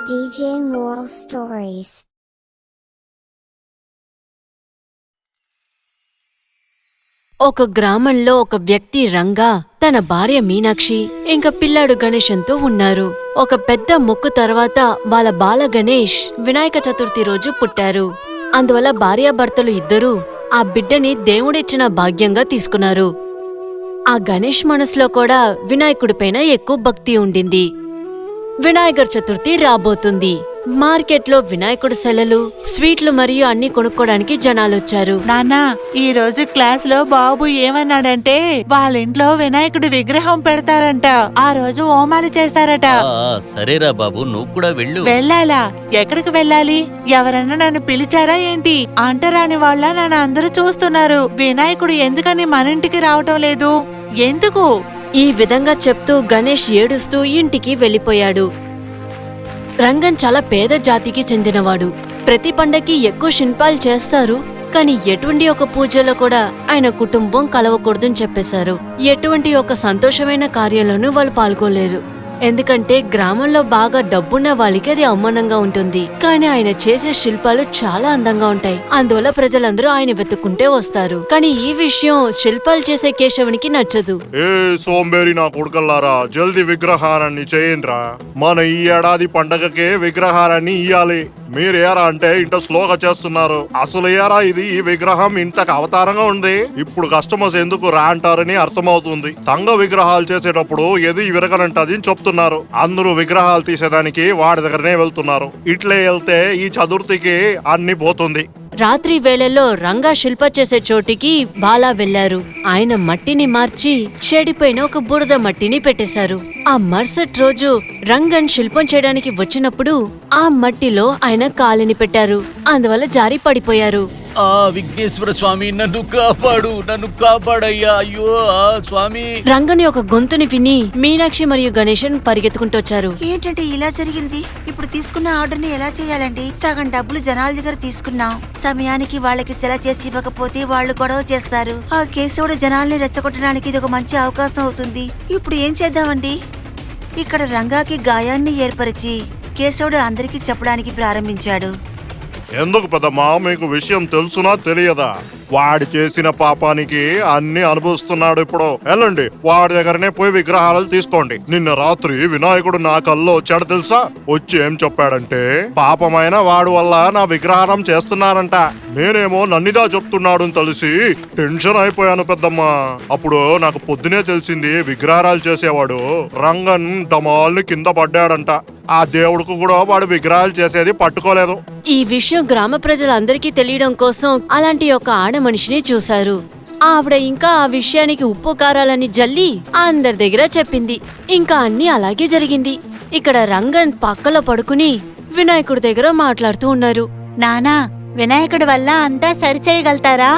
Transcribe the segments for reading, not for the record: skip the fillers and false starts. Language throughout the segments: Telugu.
DJ Moral Stories. ఒక గ్రామంలో ఒక వ్యక్తి రంగా తన భార్య మీనాక్షి ఇంకా పిల్లాడు గణేశంతో ఉన్నారు. ఒక పెద్ద మొక్కు తర్వాత వాళ్ళ బాల గణేష్ వినాయక చతుర్థి రోజు పుట్టారు. అందువల్ల భార్యాభర్తలు ఇద్దరూ ఆ బిడ్డని దేవుడిచ్చిన భాగ్యంగా తీసుకున్నారు. ఆ గణేష్ మనసులో కూడా వినాయకుడిపైన ఎక్కువ భక్తి ఉండింది. వినాయకర్ చతుర్థి రాబోతుంది. మార్కెట్లో వినాయకుడి సెలలు, స్వీట్లు మరియు అన్ని కొనుక్కోడానికి జనాలొచ్చారు. నాన్నా, ఈ రోజు క్లాస్ లో బాబు ఏమన్నాడంటే వాళ్ళ ఇంట్లో వినాయకుడి విగ్రహం పెడతారంట. ఆ రోజు హోమాలు చేస్తారట. సరేరా బాబు, నువ్వు కూడా వెళ్ళు. వెళ్ళాలా? ఎక్కడికి వెళ్ళాలి? ఎవరన్నా నన్ను పిలిచారా ఏంటి? అంటరాని వాళ్ళ నన్ను అందరూ చూస్తున్నారు. వినాయకుడు ఎందుకని మన ఇంటికి రావటం లేదు? ఎందుకు? ఈ విధంగా చెప్తూ గణేష్ ఏడుస్తూ ఇంటికి వెళ్ళిపోయాడు. రంగన్ చాలా పేద జాతికి చెందినవాడు. ప్రతి పండక్కి ఎక్కువ శిల్పాలు చేస్తారు, కానీ ఎటువంటి ఒక పూజలో కూడా ఆయన కుటుంబం కలవకూడదని చెప్పేశారు. ఎటువంటి ఒక సంతోషమైన కార్యంలోనూ వాళ్ళు పాల్గొలేరు. ఎందుకంటే గ్రామంలో బాగా డబ్బున్న వాళ్ళకి అది అవమానంగా ఉంటుంది. కానీ ఆయన చేసే శిల్పాలు చాలా అందంగా ఉంటాయి. అందువల్ల ప్రజలందరూ ఆయన వెతుక్కుంటే వస్తారు. కానీ ఈ విషయం శిల్పాలు చేసే కేశవునికి నచ్చదు. ఏ సోంబేరి నా కొడుకల్లారా, జల్దీ విగ్రహారాన్ని చేయండిరా. మన ఈ ఏడాది పండగకే విగ్రహారాన్ని ఇయ్యాలి. మీరేరా అంటే ఇంత స్లోగా చేస్తున్నారు. అసలు ఏరా ఇది ఈ విగ్రహం ఇంతకు అవతారంగా ఉంది. ఇప్పుడు కస్టమర్స్ ఎందుకు రా అంటారని అర్థమవుతుంది. తంగ విగ్రహాలు చేసేటప్పుడు ఏది విరగనంటది అని చెప్తున్నారు. అందరూ విగ్రహాలు తీసేదానికి వాడి దగ్గరనే వెళ్తున్నారు. ఇట్లే వెళ్తే ఈ చతుర్థికి అన్ని పోతుంది. రాత్రి వేళల్లో రంగా శిల్ప చేసే చోటికి బాలా వెళ్లారు. ఆయన మట్టిని మార్చి చెడిపోయిన ఒక బురద మట్టిని పెట్టేశారు. ఆ మరుసటి రోజు రంగన్ శిల్పం చేయడానికి వచ్చినప్పుడు ఆ మట్టిలో ఆయన కాలిని పెట్టారు. అందువల్ల జారి పడిపోయారు. ఆ విఘ్నేశ్వర స్వామి, నన్ను కాపాడు, నన్ను కాపాడయ్యా. అయ్యో స్వామి. రంగని ఒక గొంతుని విని మీనాక్షి మరియు గణేశన్ పరిగెత్తుకుంటూ వచ్చారు. ఏంటంటే ఇలా జరిగింది? ఇప్పుడు తీసుకున్న ఆర్డర్ ని ఎలా చేయాలండి? సగం డబ్బులు జనాల దగ్గర తీసుకున్నాం. సమయానికి వాళ్ళకి సెల చేసి ఇవ్వకపోతే వాళ్ళు గొడవ చేస్తారు. ఆ కేశవుడు జనాల్ని రెచ్చగొట్టడానికి ఇది ఒక మంచి అవకాశం అవుతుంది. ఇప్పుడు ఏం చేద్దామండి? ఇక్కడ రంగాకి గాయాన్ని ఏర్పరిచి కేశవుడు అందరికీ చెప్పడానికి ప్రారంభించాడు. ఎందుకు పెద్దమ్మా, మీకు విషయం తెలుసునా తెలియదా? వాడి చేసిన పాపానికి అన్ని అనుభవిస్తున్నాడు. ఇప్పుడు వెళ్ళండి, వాడి దగ్గరనే పోయి విగ్రహాలు తీసుకోండి. నిన్న రాత్రి వినాయకుడు నా కల్లో వచ్చాడు తెలుసా? వచ్చి ఏం చెప్పాడంటే, పాపమైన వాడు వల్ల నా విగ్రహారం చేస్తున్నారంట. నేనేమో నన్నిదా చెప్తున్నాడు అని తెలిసి టెన్షన్ అయిపోయాను పెద్దమ్మా. అప్పుడు నాకు పొద్దునే తెలిసింది, విగ్రహారాలు చేసేవాడు రంగన్ డమాల్ని కింద పడ్డాడంట. ఆ దేవుడికి కూడా వాడు విగ్రహాలు చేసేది పట్టుకోలేదు. ఈ విషయం గ్రామ ప్రజలందరికీ తెలియడం కోసం అలాంటి ఒక ఆడ మనిషిని చూశారు. ఆవిడ ఇంకా ఆ విషయానికి ఉప్పు కారాలని జల్లి అందరి దగ్గర చెప్పింది. ఇంకా అన్ని అలాగే జరిగింది. ఇక్కడ రంగన్ పక్కలో పడుకుని వినాయకుడి దగ్గర మాట్లాడుతూ ఉన్నారు. నానా, వినాయకుడి వల్ల అంతా సరిచేయగలుగుతారా?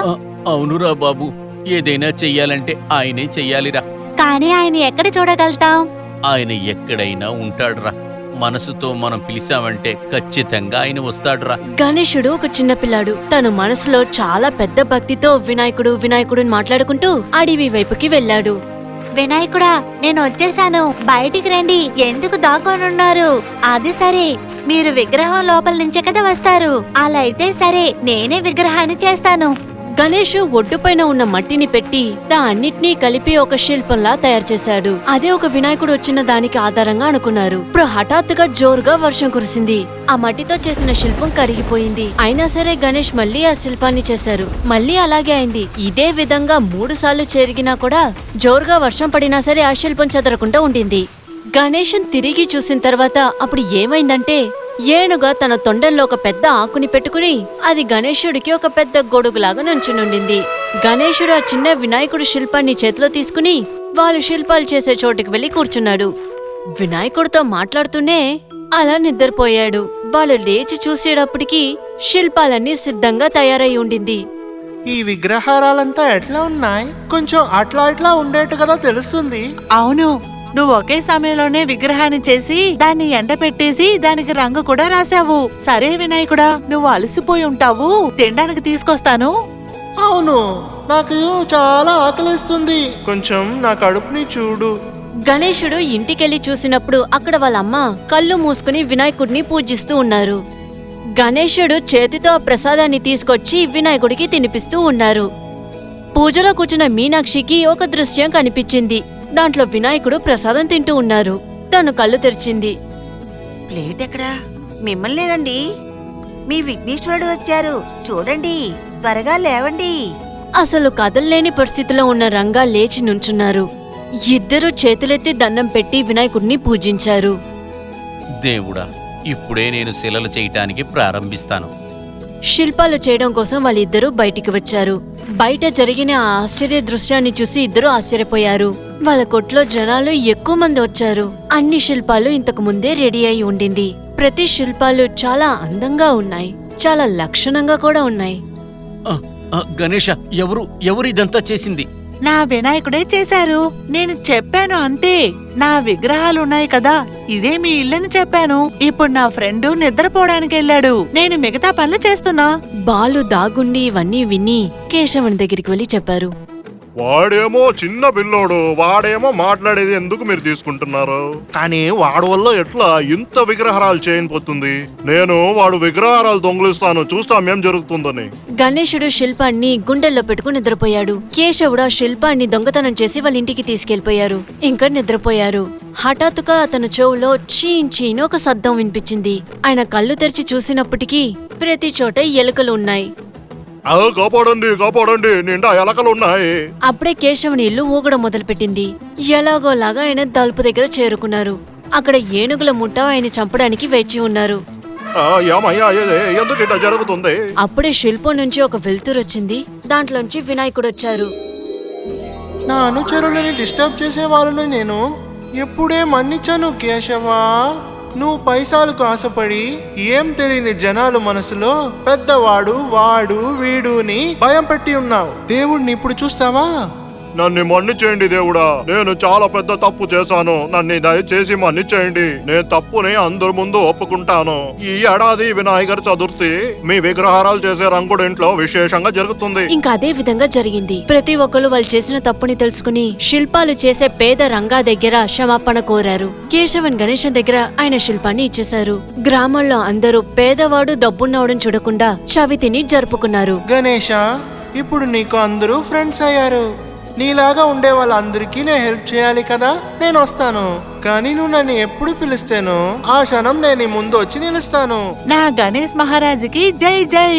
అవునురా బాబు, ఏదైనా చెయ్యాలంటే ఆయనే చెయ్యాలిరా. కానీ ఆయన ఎక్కడ చూడగలుగుతాం? ఆయన ఎక్కడైనా ఉంటాడురా. మనసుతో మనం పిలిచామంటే ఖచ్చితంగా ఆయన వస్తాడురా. గణేశుడు ఒక చిన్న పిల్లాడు. తను మనసులో చాలా పెద్ద భక్తితో వినాయకుడు వినాయకుడు మాట్లాడుకుంటూ అడవి వైపుకి వెళ్ళాడు. వినాయకుడా, నేను వచ్చేసాను, బయటికి రండి. ఎందుకు దాక్కొనున్నారు? అది సరే, మీరు విగ్రహం లోపల నుంచే కదా వస్తారు. అలా అయితే సరే, నేనే విగ్రహాన్ని చేస్తాను. గణేష్ ఒడ్డుపైన ఉన్న మట్టిని పెట్టి దాన్నిటినీ కలిపి ఒక శిల్పంలా తయారు చేశాడు. అదే ఒక వినాయకుడు వచ్చిన దానికి ఆధారంగా అనుకున్నారు. ఇప్పుడు హఠాత్తుగా జోరుగా వర్షం కురిసింది. ఆ మట్టితో చేసిన శిల్పం కరిగిపోయింది. అయినా సరే గణేష్ మళ్ళీ ఆ శిల్పాన్ని చేశారు. మళ్ళీ అలాగే అయింది. ఇదే విధంగా 3 సార్లు చెరిగినా కూడా జోరుగా వర్షం పడినా సరే ఆ శిల్పం చెదరకుండా ఉండింది. గణేశన్ తిరిగి చూసిన తర్వాత అప్పుడు ఏమైందంటే, ఏనుగా తన తొండంలో ఒక పెద్ద ఆకుని పెట్టుకుని అది గణేశుడికి ఒక పెద్ద గొడుగులాగా నుంచునుండింది. గణేశుడు ఆ చిన్న వినాయకుడి శిల్పాన్ని చేతిలో తీసుకుని వాళ్ళు శిల్పాలు చేసే చోటుకి వెళ్లి కూర్చున్నాడు. వినాయకుడితో మాట్లాడుతూనే అలా నిద్రపోయాడు. వాళ్ళు లేచి చూసేటప్పటికి శిల్పాలన్నీ సిద్ధంగా తయారై ఉండింది. ఈ విగ్రహారాలంతా ఎట్లా ఉన్నాయి? కొంచెం అట్లా ఇట్లా ఉండేట్టు కదా తెలుస్తుంది. అవును, నువ్వు ఒకే సమయంలోనే విగ్రహాన్ని చేసి దాన్ని ఎండపెట్టేసి దానికి రంగు కూడా రాశావు. సరే వినాయకుడా, నువ్వు అలసిపోయి ఉంటావు, తినడానికి తీసుకొస్తాను. అవును, నాకు చాలా ఆకలిస్తుంది. కొంచెం నా కడుపుని చూడు. గణేశుడు ఇంటికెళ్లి చూసినప్పుడు అక్కడ వాళ్ళ అమ్మ కళ్ళు మూసుకుని వినాయకుడిని పూజిస్తూ ఉన్నారు. గణేశుడు చేతితో ఆ ప్రసాదాన్ని తీసుకొచ్చి వినాయకుడికి తినిపిస్తూ ఉన్నారు. పూజలో కూర్చున్న మీనాక్షికి ఒక దృశ్యం కనిపించింది. దాంట్లో వినాయకుడు ప్రసాదం తింటూ ఉన్నారు. తను కళ్ళు తెరిచింది. ప్లేట్ ఎక్కడా? మిమ్మల్నేనండి. మీ విఘ్నేశ్వరుడు వచ్చారు, చూడండి, త్వరగా లేవండి. అసలు కదల్లేని పరిస్థితిలో ఉన్న రంగా లేచి నుంచున్నారు. ఇద్దరూ చేతులెత్తి దండం పెట్టి వినాయకుడిని పూజించారు. దేవుడా, ఇప్పుడే నేను శిలలు చేయటానికి ప్రారంభిస్తాను. శిల్పాలు చేయడం కోసం వాళ్ళిద్దరూ బయటికి వచ్చారు. బయట జరిగిన ఆ ఆశ్చర్య దృశ్యాన్ని చూసి ఇద్దరూ ఆశ్చర్యపోయారు. వాళ్ళ కొట్లో జనాలు ఎక్కువ మంది వచ్చారు. అన్ని శిల్పాలు ఇంతకు ముందే రెడీ అయి ఉండింది. ప్రతి శిల్పాలు చాలా అందంగా ఉన్నాయి, చాలా లక్షణంగా కూడా ఉన్నాయి. గణేష, ఎవరు ఇదంతా చేసింది? నా వినాయకుడే చేశారు. నేను చెప్పాను అంతే. నా విగ్రహాలు ఉన్నాయి కదా, ఇదే మీ ఇల్లని చెప్పాను. ఇప్పుడు నా ఫ్రెండ్ నిద్రపోవడానికి వెళ్ళాడు, నేను మిగతా పనులు చేస్తున్నా. బాలు దాగుండి ఇవన్నీ విని కేశవుని దగ్గరికి వెళ్లి చెప్పారు. వాడేమో చిన్న పిల్లోడు, వాడేమో మాట్లాడేది ఎందుకు మీరు తీసుకుంటున్నారు? కానీ వాడు వల్ల ఎట్లా ఇంత విగ్రహారాలు చేయనిపోతుంది? నేను వాడు విగ్రహారాలు దొంగిలిస్తాను, చూస్తాం ఏం జరుగుతుందని. గణేశుడు శిల్పాన్ని గుండెల్లో పెట్టుకుని నిద్రపోయాడు. కేశవుడు ఆ శిల్పాన్ని దొంగతనం చేసి వాళ్ళ ఇంటికి తీసుకెళ్లిపోయారు. ఇంకా నిద్రపోయారు. హఠాత్తుగా అతను చెవులో చీన్ ఒక శబ్దం వినిపించింది. ఆయన కళ్ళు తెరిచి చూసినప్పటికీ ప్రతి చోట ఎలుకలు ఉన్నాయి. కాపాడండి, నిండా ఎలకలు ఉన్నాయి. అప్పుడే కేశవుని ఇల్లు ఊగడం మొదలుపెట్టింది. ఎలాగోలాగా ఆయన తలుపు దగ్గర చేరుకున్నారు. అక్కడ ఏనుగుల ముఠ ఆయన చంపడానికి వేచి ఉన్నారు. ఎందుకు ఇట్లా జరుగుతుంది? అప్పుడే శిల్పం నుంచి ఒక వెలుతురు వచ్చింది. దాంట్లోంచి వినాయకుడు వచ్చారు. నా అనుచరులని డిస్టర్బ్ చేసే వాళ్ళని నేను ఎప్పుడే మన్నించాను కేశవా. నువ్వు పైసాలకు ఆశపడి ఏం తెలియని జనాలు మనసులో పెద్దవాడు వాడు వీడుని భయం పెట్టి ఉన్నావు. దేవుణ్ణి ఇప్పుడు చూస్తావా? నన్ను మన్నిచేయండి దేవుడా, నేను చాలా పెద్ద తప్పు చేశాను. నన్ను దయచేసి మన్నిచేయండి. నేను తప్పుని అందరి ముందు ఒప్పుకుంటాను. ఈ ఏడాది వినాయకర్ చతుర్థి మీ విగ్రహారాలు చేసే రంగుడు ఇంట్లో విశేషంగా జరుగుతుంది. ఇంకా అదే విధంగా జరిగింది. ప్రతి ఒక్కరు వాళ్ళు చేసిన తప్పుని తెలుసుకుని శిల్పాలు చేసే పేద రంగా దగ్గర క్షమాపణ కోరారు. కేశవన్ గణేశన్ దగ్గర ఆయన శిల్పాన్ని ఇచ్చేశారు. గ్రామంలో అందరూ పేదవాడు డబ్బున్నవాడని చూడకుండా చవితిని జరుపుకున్నారు. గణేష, ఇప్పుడు నీకు అందరూ ఫ్రెండ్స్ అయ్యారు. నీలాగా ఉండే వాళ్ళందరికీ నేను హెల్ప్ చేయాలి కదా. నేను వస్తాను, కానీ నువ్వు నన్ను ఎప్పుడు పిలుస్తానో ఆ క్షణం నేను ముందు వచ్చి నిలుస్తాను. నా గణేష్ మహారాజుకి జై జై.